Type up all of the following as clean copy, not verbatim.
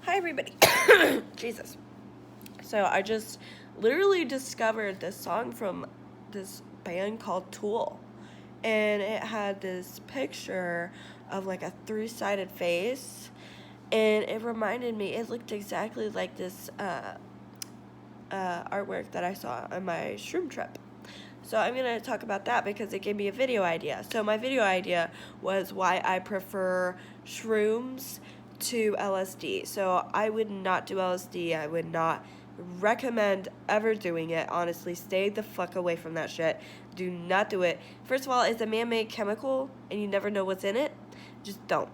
Hi, everybody. Jesus. So I just literally discovered this song from this band called Tool. And it had this picture of like a three-sided face. And it reminded me, it looked exactly like this artwork that I saw on my Shroom trip. So I'm going to talk about that because it gave me a video idea. So my video idea was why I prefer shrooms to LSD. So I would not do LSD. I would not recommend ever doing it. Honestly, stay the fuck away from that shit. Do not do it. First of all, it's a man-made chemical and you never know what's in it. Just don't.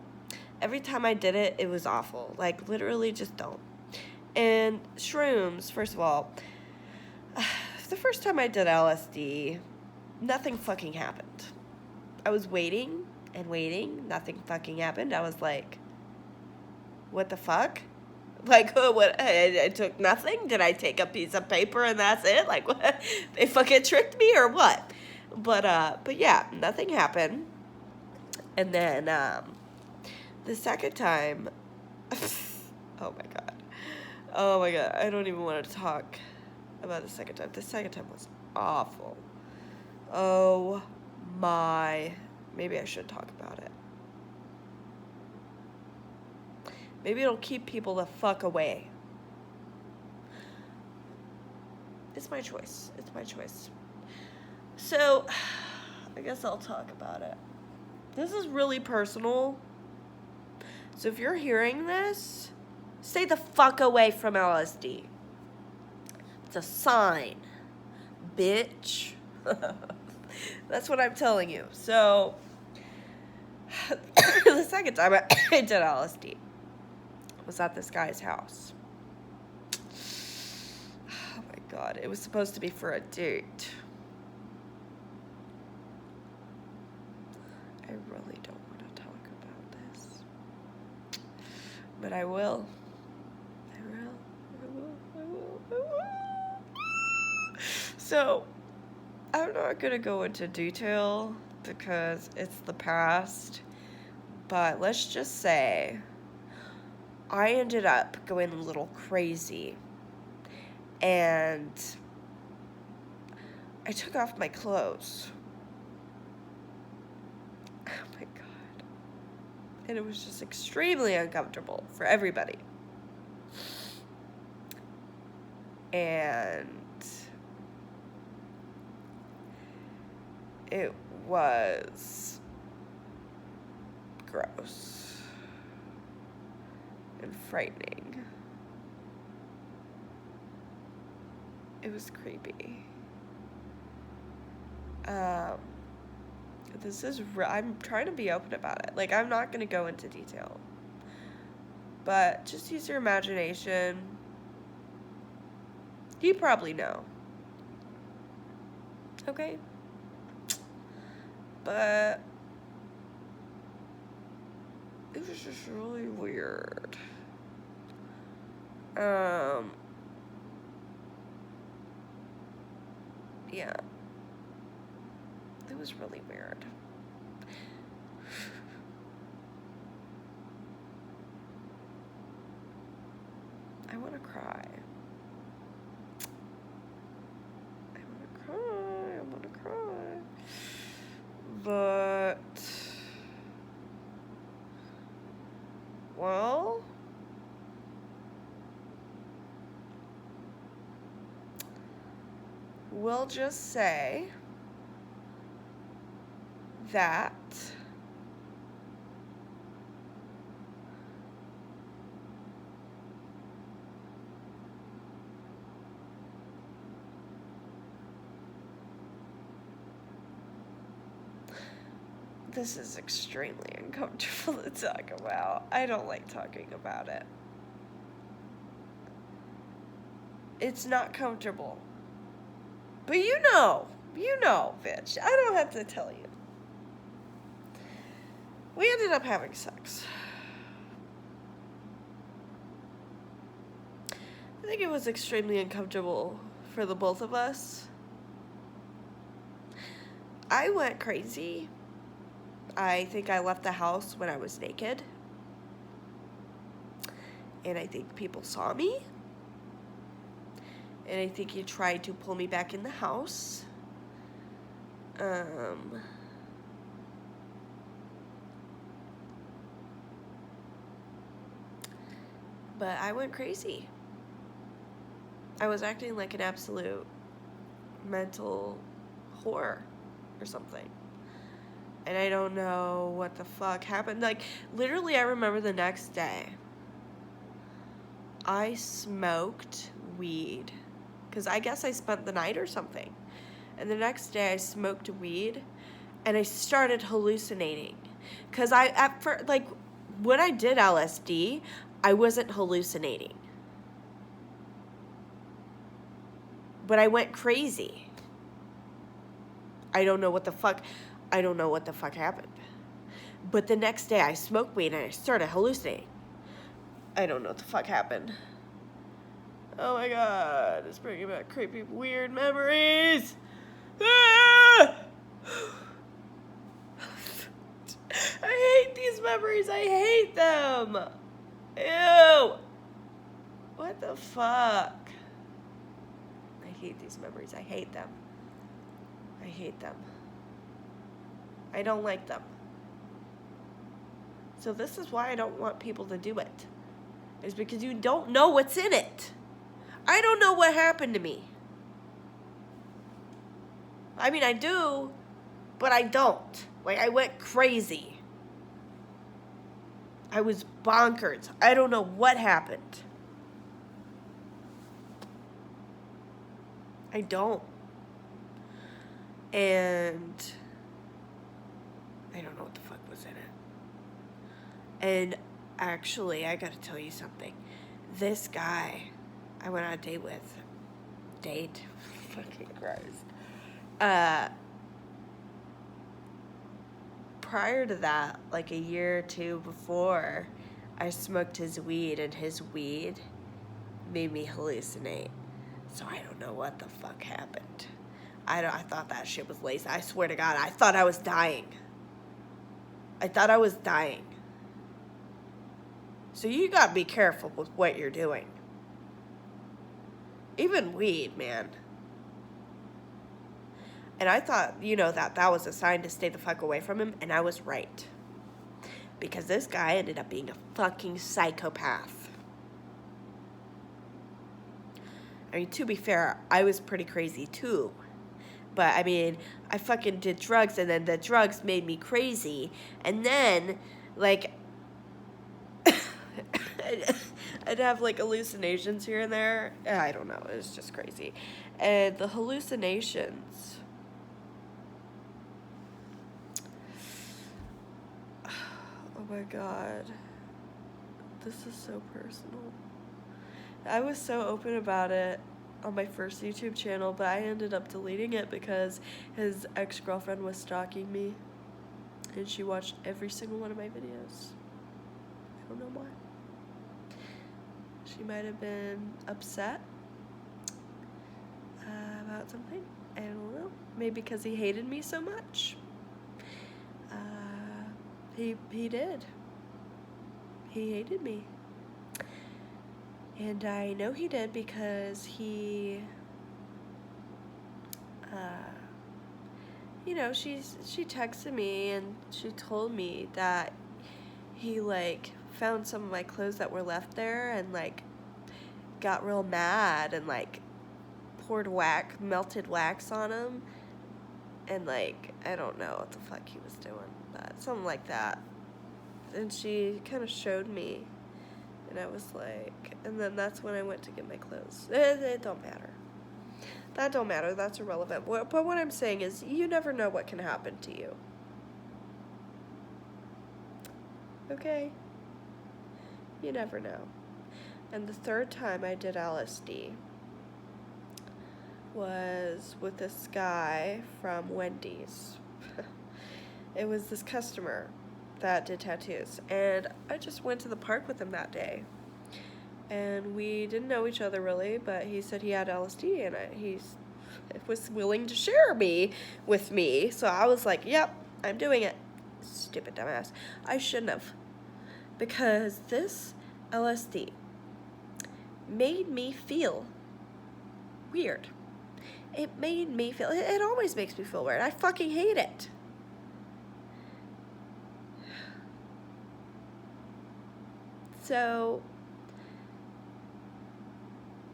Every time I did it, it was awful. Like, literally, just don't. And shrooms, first of all, the first time I did LSD, nothing fucking happened. I was waiting and waiting. Nothing fucking happened. I was like, what the fuck? Like, what? I took nothing? Did I take a piece of paper and that's it? Like, what? They fucking tricked me or what? But yeah, nothing happened. And then, the second time, oh my god. Oh my god, I don't even want to talk about the second time. The second time was awful. Oh my. Maybe I should talk about it. Maybe it'll keep people the fuck away. It's my choice. It's my choice. So, I guess I'll talk about it. This is really personal. So if you're hearing this, stay the fuck away from LSD. It's a sign. Bitch. That's what I'm telling you. So, the second time I did LSD was at this guy's house. Oh my god, it was supposed to be for a date. I really don't want to talk about this. But I will. I will. So, I'm not going to go into detail because it's the past. But let's just say I ended up going a little crazy. And I took off my clothes. Oh my god. And it was just extremely uncomfortable for everybody. And it was gross and frightening. It was creepy. I'm trying to be open about it. Like, I'm not going to go into detail. But just use your imagination. You probably know. Okay? But it was just really weird. Yeah. It was really weird. I want to cry. I want to cry. But, well, we'll just say that this is extremely uncomfortable to talk about. I don't like talking about it. It's not comfortable. But you know, bitch. I don't have to tell you. We ended up having sex. I think it was extremely uncomfortable for the both of us. I went crazy. I think I left the house when I was naked. And I think people saw me. And I think he tried to pull me back in the house. But I went crazy. I was acting like an absolute mental whore or something. And I don't know what the fuck happened. Like, literally, I remember the next day, I smoked weed. Because I guess I spent the night or something. And the next day, I smoked weed. And I started hallucinating. Because when I did LSD, I wasn't hallucinating. But I went crazy. I don't know what the fuck happened. But the next day I smoked weed and I started hallucinating. I don't know what the fuck happened. Oh my god, it's bringing back creepy, weird memories. Ah! I hate these memories. I hate them. Ew. What the fuck? I hate these memories. I hate them. I hate them. I don't like them. So this is why I don't want people to do it. It's because you don't know what's in it. I don't know what happened to me. I mean, I do, but I don't. Like, I went crazy. I was bonkers. I don't know what happened. I don't. And I don't know what the fuck was in it. And actually, I gotta tell you something. This guy I went on a date with. Fucking Christ. Prior to that, like a year or two before, I smoked his weed, and his weed made me hallucinate. So I don't know what the fuck happened. I thought that shit was lazy. I swear to God, I thought I was dying. So you gotta be careful with what you're doing. Even weed, man. And I thought, that was a sign to stay the fuck away from him, and I was right. Because this guy ended up being a fucking psychopath. I mean, to be fair, I was pretty crazy too. But, I mean, I fucking did drugs, and then the drugs made me crazy. And then, like, I'd have, like, hallucinations here and there. I don't know. It was just crazy. And the hallucinations... Oh my God. This is so personal. I was so open about it on my first YouTube channel, but I ended up deleting it because his ex-girlfriend was stalking me. And she watched every single one of my videos. I don't know why. She might have been upset about something. I don't know. Maybe because he hated me so much. He did. He hated me. And I know he did because he, she texted me and she told me that he, like, found some of my clothes that were left there and, like, got real mad and, like, poured melted wax on him. And, like, I don't know what the fuck he was doing, but something like that. And she kind of showed me, and I was like, and then that's when I went to get my clothes. It don't matter. That don't matter. That's irrelevant. But what I'm saying is, you never know what can happen to you. Okay? You never know. And the third time I did LSD was with this guy from Wendy's. It was this customer that did tattoos, and I just went to the park with him that day, and we didn't know each other really, but he said he had LSD, and he was willing to share with me, so I was like, yep, I'm doing it. Stupid dumbass. I shouldn't have, because this LSD made me feel weird. It made me feel, it always makes me feel weird. I fucking hate it. So,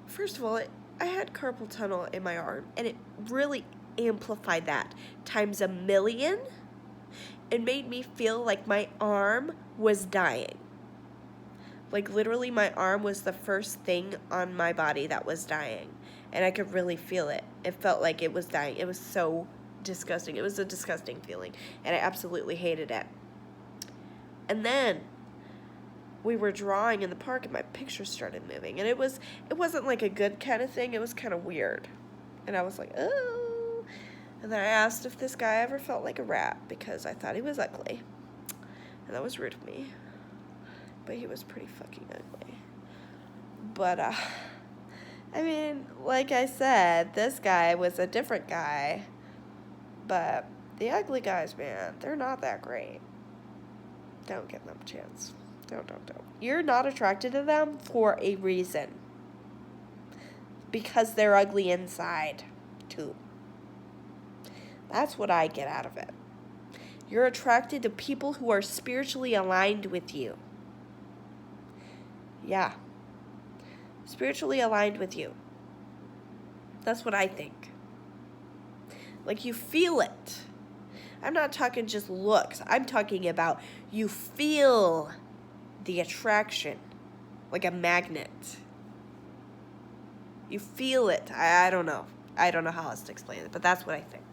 first of all, I had carpal tunnel in my arm, and it really amplified that times a million. It made me feel like my arm was dying. Like, literally, my arm was the first thing on my body that was dying, and I could really feel it. It felt like it was dying. It was so disgusting. It was a disgusting feeling, and I absolutely hated it. And then we were drawing in the park, and my picture started moving, and it wasn't like a good kind of thing. It was kind of weird, and I was like, oh. And then I asked if this guy ever felt like a rat, because I thought he was ugly, and that was rude of me, but he was pretty fucking ugly. But I mean, like I said, this guy was a different guy, but the ugly guys, man, they're not that great. Don't give them a chance. Don't. You're not attracted to them for a reason. Because they're ugly inside, too. That's what I get out of it. You're attracted to people who are spiritually aligned with you. Yeah. Spiritually aligned with you. That's what I think. Like, you feel it. I'm not talking just looks. I'm talking about you feel the attraction, like a magnet. You feel it. I don't know. I don't know how else to explain it, but that's what I think.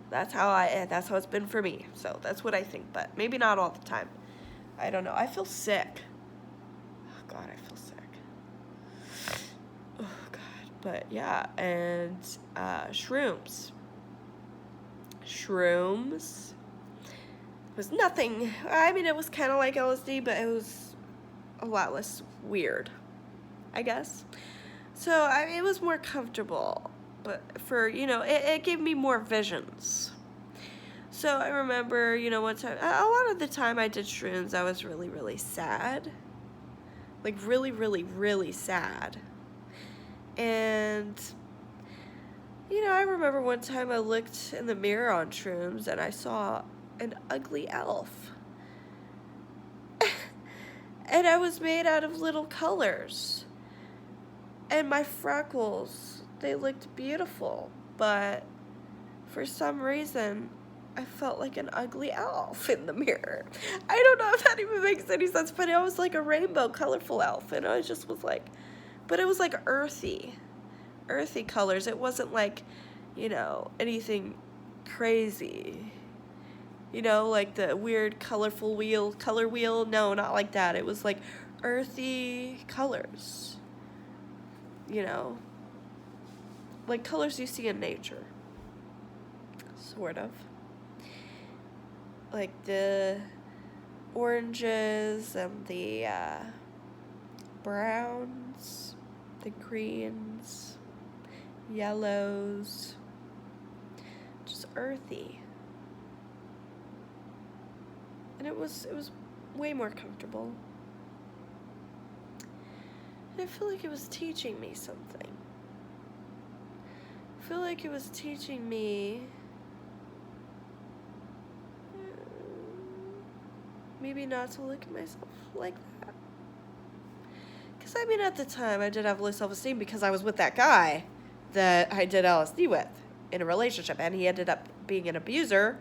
That's how it's been for me. So that's what I think, but maybe not all the time. I don't know. I feel sick. Oh God, I feel sick. Oh God. But yeah, and shrooms. Shrooms was nothing. I mean, it was kind of like LSD, but it was a lot less weird, I guess. So, I mean, it was more comfortable, but it gave me more visions. So, I remember, one time, a lot of the time I did shrooms, I was really, really sad. Like, really, really, really sad. And I remember one time I looked in the mirror on shrooms and I saw an ugly elf. And I was made out of little colors. And my freckles, they looked beautiful. But for some reason, I felt like an ugly elf in the mirror. I don't know if that even makes any sense, but I was like a rainbow, colorful elf. And I just was like, but it was like earthy colors. It wasn't like, anything crazy. Like the weird color wheel. No, not like that. It was like earthy colors. Like colors you see in nature. Sort of. Like the oranges and the browns, the greens, yellows, just earthy. And it was way more comfortable. And I feel like it was teaching me something. I feel like it was teaching me maybe not to look at myself like that. Because, I mean, at the time, I did have low self-esteem because I was with that guy that I did LSD with in a relationship. And he ended up being an abuser.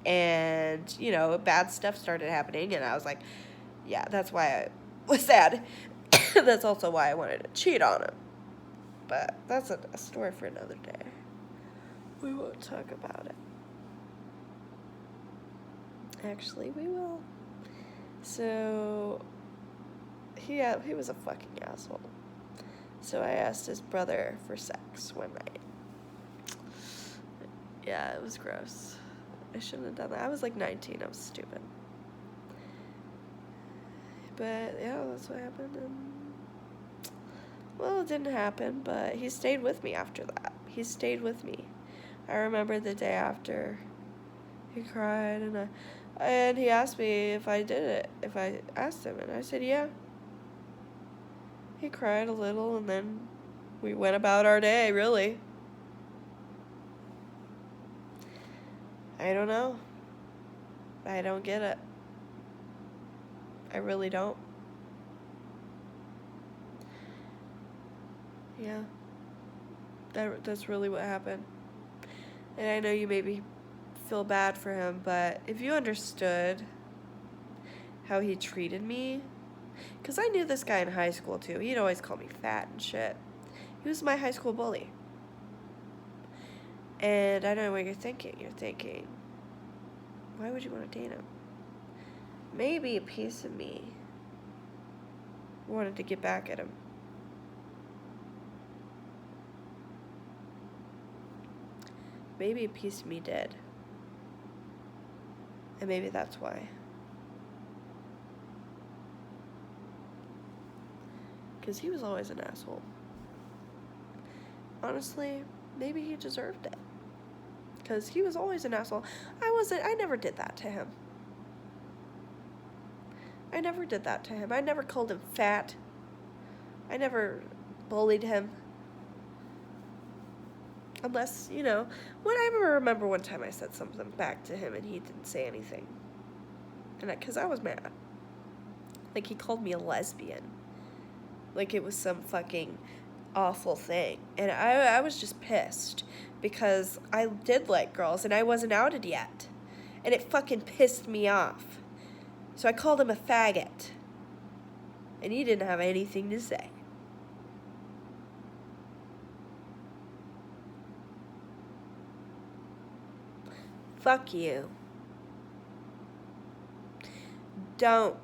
And, bad stuff started happening. And I was like, yeah, that's why I was sad. That's also why I wanted to cheat on him. But that's a story for another day. We won't talk about it. Actually, we will. So, he was a fucking asshole. So I asked his brother for sex one night. Yeah, it was gross. I shouldn't have done that. I was like 19. I was stupid. But, yeah, that's what happened. And, well, it didn't happen, but he stayed with me after that. He stayed with me. I remember the day after he cried, and he asked me if I did it, if I asked him, and I said, yeah. He cried a little, and then we went about our day, really. I don't know. I don't get it. I really don't. Yeah. That's really what happened. And I know you maybe feel bad for him, but if you understood how he treated me, because I knew this guy in high school too. He'd always call me fat and shit. He was my high school bully. And I know what you're thinking. You're thinking, why would you want to date him? Maybe a piece of me wanted to get back at him. Maybe a piece of me did. And maybe that's why. Because he was always an asshole. Honestly, maybe he deserved it. Because he was always an asshole. I never did that to him. I never did that to him. I never called him fat. I never bullied him. Unless, I remember one time I said something back to him and he didn't say anything. And because I was mad. Like, he called me a lesbian. Like, it was some fucking awful thing. And I was just pissed. Because I did like girls and I wasn't outed yet. And it fucking pissed me off. So I called him a faggot. And he didn't have anything to say. Fuck you. Don't.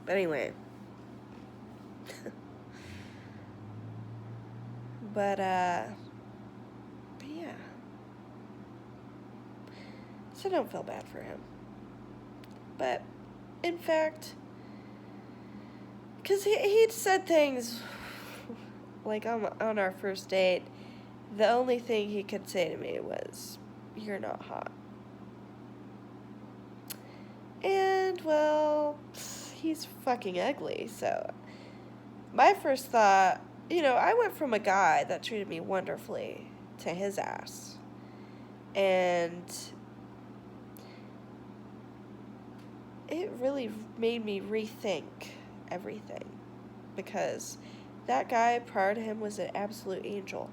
But anyway. But yeah. So don't feel bad for him. But, in fact, because he'd said things, like on our first date, the only thing he could say to me was, "You're not hot." And, well, he's fucking ugly, so my first thought, I went from a guy that treated me wonderfully to his ass. And it really made me rethink everything. Because that guy prior to him was an absolute angel.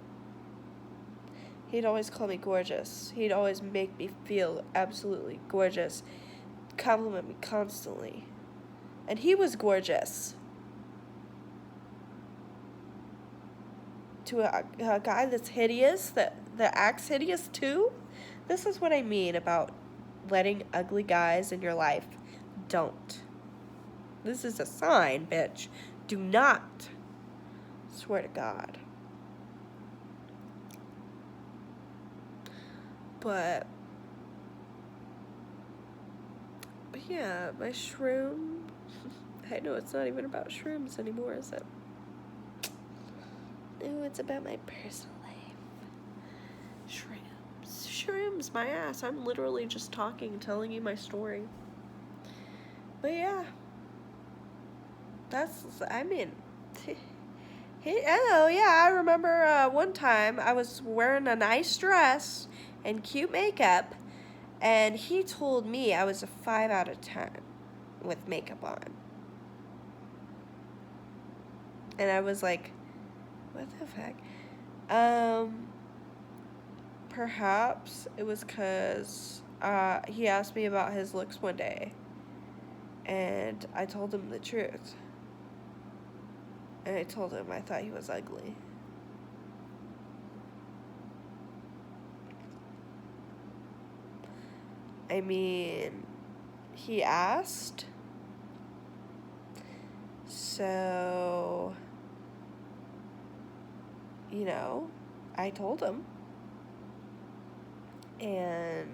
He'd always call me gorgeous. He'd always make me feel absolutely gorgeous. Compliment me constantly. And he was gorgeous. To a guy that's hideous, that acts hideous too? This is what I mean about letting ugly guys in your life. Don't. This is a sign, bitch. Do not. Swear to God. But yeah, my shroom. I know it's not even about shrooms anymore, is it? No, it's about my personal life. Shrooms. Shrooms, my ass. I'm literally just talking, telling you my story. But yeah. I remember one time I was wearing a nice dress and cute makeup, and he told me I was a 5 out of 10 with makeup on. And I was like, what the fuck? Perhaps it was because he asked me about his looks one day. And I told him the truth. And I told him I thought he was ugly. I mean, he asked. So, I told him. And,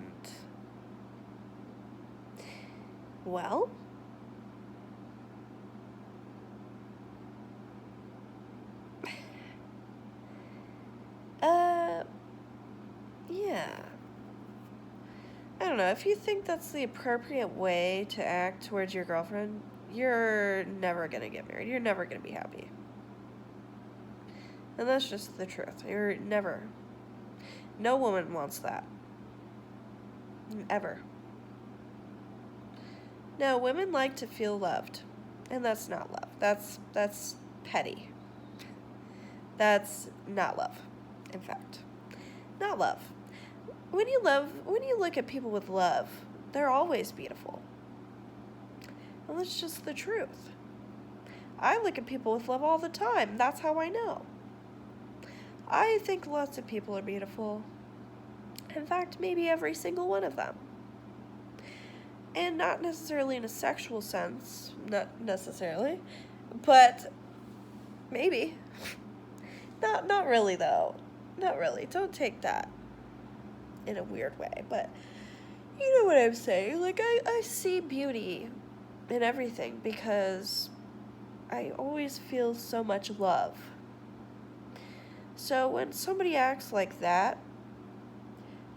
well, yeah. I don't don't know, if you think that's the appropriate way to act towards your girlfriend, you're never gonna get married. You're never gonna be happy. And that's just the truth. You're never. No woman wants that. Ever. No, women like to feel loved. And that's not love. That's petty. That's not love. In fact. Not love. When you look at people with love, they're always beautiful. And that's just the truth. I look at people with love all the time. That's how I know. I think lots of people are beautiful. In fact, maybe every single one of them. And not necessarily in a sexual sense, not necessarily, but maybe. Not really though. Not really. Don't take that in a weird way, but you know what I'm saying. Like, I see beauty in everything because I always feel so much love. So when somebody acts like that,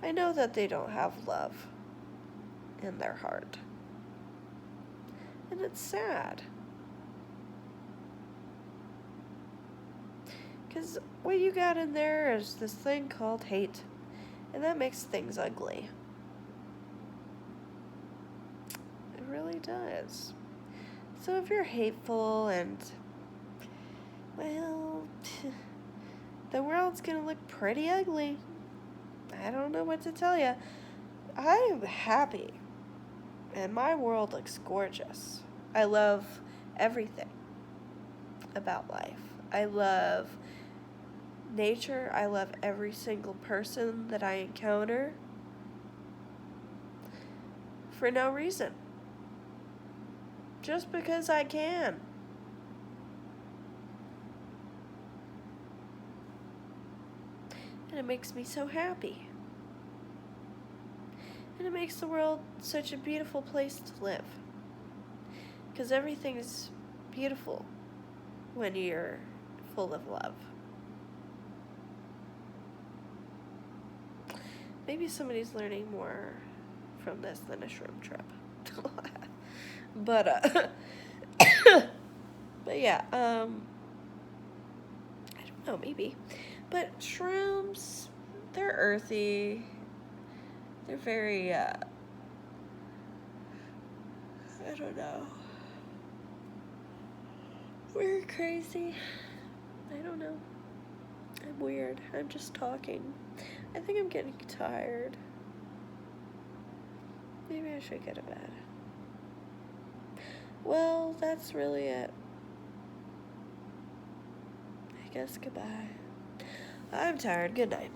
I know that they don't have love in their heart. And it's sad. Because what you got in there is this thing called hate. And that makes things ugly. It really does. So if you're hateful and, well, the world's gonna look pretty ugly. I don't know what to tell you. I'm happy. And my world looks gorgeous. I love everything about life. I love nature. I love every single person that I encounter. For no reason. Just because I can. And it makes me so happy. And it makes the world such a beautiful place to live. Because everything is beautiful when you're full of love. Maybe somebody's learning more from this than a shroom trip. But but yeah, I don't know, maybe. But shrooms, they're earthy. They're very, I don't know. We're crazy. I don't know. I'm weird. I'm just talking. I think I'm getting tired. Maybe I should go to bed. Well, that's really it. I guess goodbye. I'm tired. Good night.